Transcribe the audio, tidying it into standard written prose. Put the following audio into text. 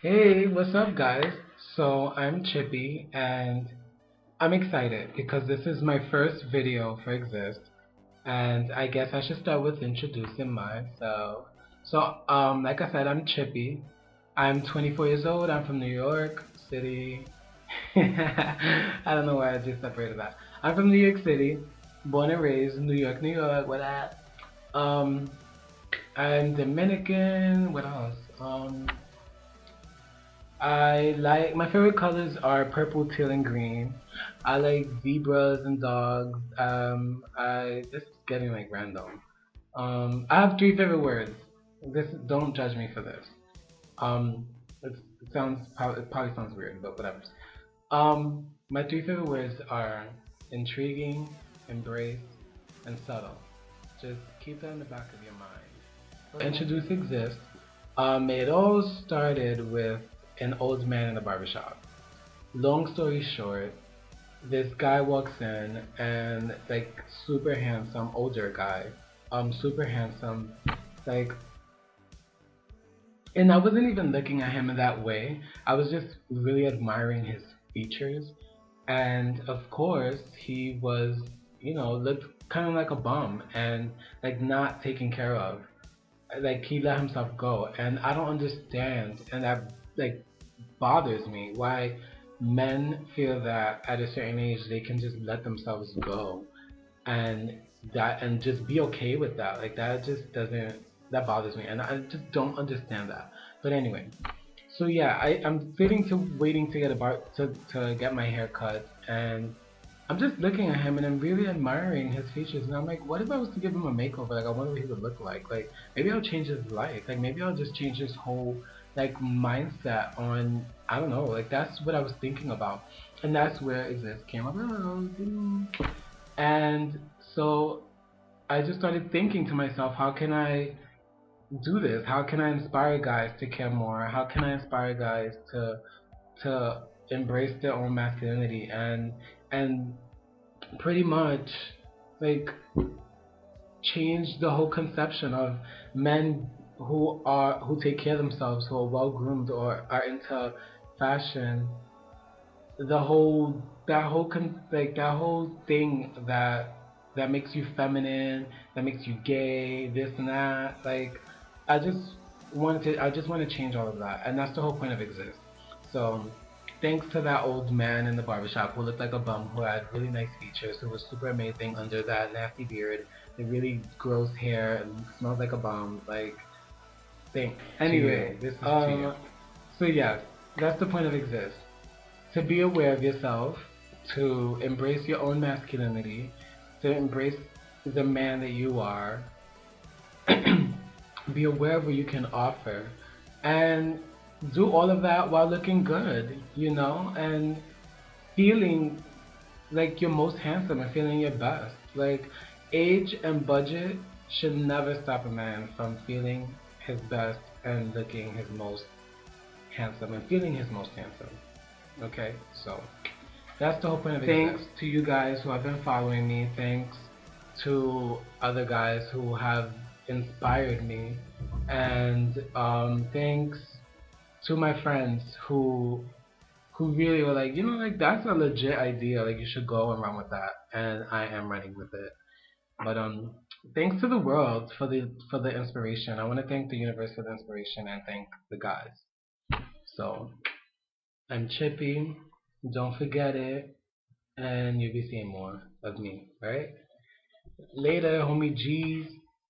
Hey, what's up, guys? So, I'm Chippy, and I'm excited because this is my first video for Exist, and I guess I should start with introducing myself. Like I said, I'm Chippy. I'm 24 years old. I'm from New York City. I don't know why I just separated that. I'm from New York City, born and raised in New York, New York. What up? Um, I'm Dominican. What else? I like my favorite colors are purple, teal, and green. I like zebras and dogs. I this is getting like random. I have three favorite words. This don't judge me for this. Um, it probably sounds weird, but whatever. My three favorite words are intriguing, embrace, and subtle. Just keep that in the back of your mind. Introduce Exist. It all started with an old man in a barbershop. Long story short, this guy walks in and like super handsome, older guy, super handsome, like, and I wasn't even looking at him in that way. I was just really admiring his features, and of course, he was, looked kind of like a bum and like not taken care of. Like he let himself go, and I don't understand, and that like bothers me why men feel that at a certain age they can just let themselves go and and just be okay with that. Like that just doesn't, that bothers me, and I just don't understand that. But anyway, so yeah, I'm sitting to waiting to get a to get my hair cut, and I'm just looking at him and I'm really admiring his features, and I'm like, what if I was to give him a makeover? Like, I wonder what he would look like. Like, maybe I'll change his life. Like, maybe I'll just change his whole like mindset on. I don't know. Like, that's what I was thinking about, and that's where Exist came up. And so I just started thinking to myself, how can I do this? How can I inspire guys to care more? How can I inspire guys to embrace their own masculinity and pretty much like change the whole conception of men who take care of themselves, who are well groomed or are into fashion. The whole that whole thing that makes you feminine, that makes you gay, this and that. Like I just want to change all of that, and that's the whole point of Exist. So thanks to that old man in the barbershop who looked like a bum, who had really nice features, who was super amazing under that nasty beard, the really gross hair, and smells like a bum. Like, thanks. Anyway, this is to you. So yes, that's the point of Exist. To be aware of yourself, to embrace your own masculinity, to embrace the man that you are, be aware of what you can offer, and do all of that while looking good, and feeling like you're most handsome and feeling your best. Like, age and budget should never stop a man from feeling his best and looking his most handsome and feeling his most handsome. Okay, so that's the whole point of it. Thanks to you guys who have been following me. Thanks to other guys who have inspired me, and thanks to my friends who really were like, like that's a legit idea. Like you should go and run with that, and I am running with it. But thanks to the world for the inspiration. I want to thank the universe for the inspiration and thank the guys. So I'm Chippy. Don't forget it, and you'll be seeing more of me. All right. Later, homie G's.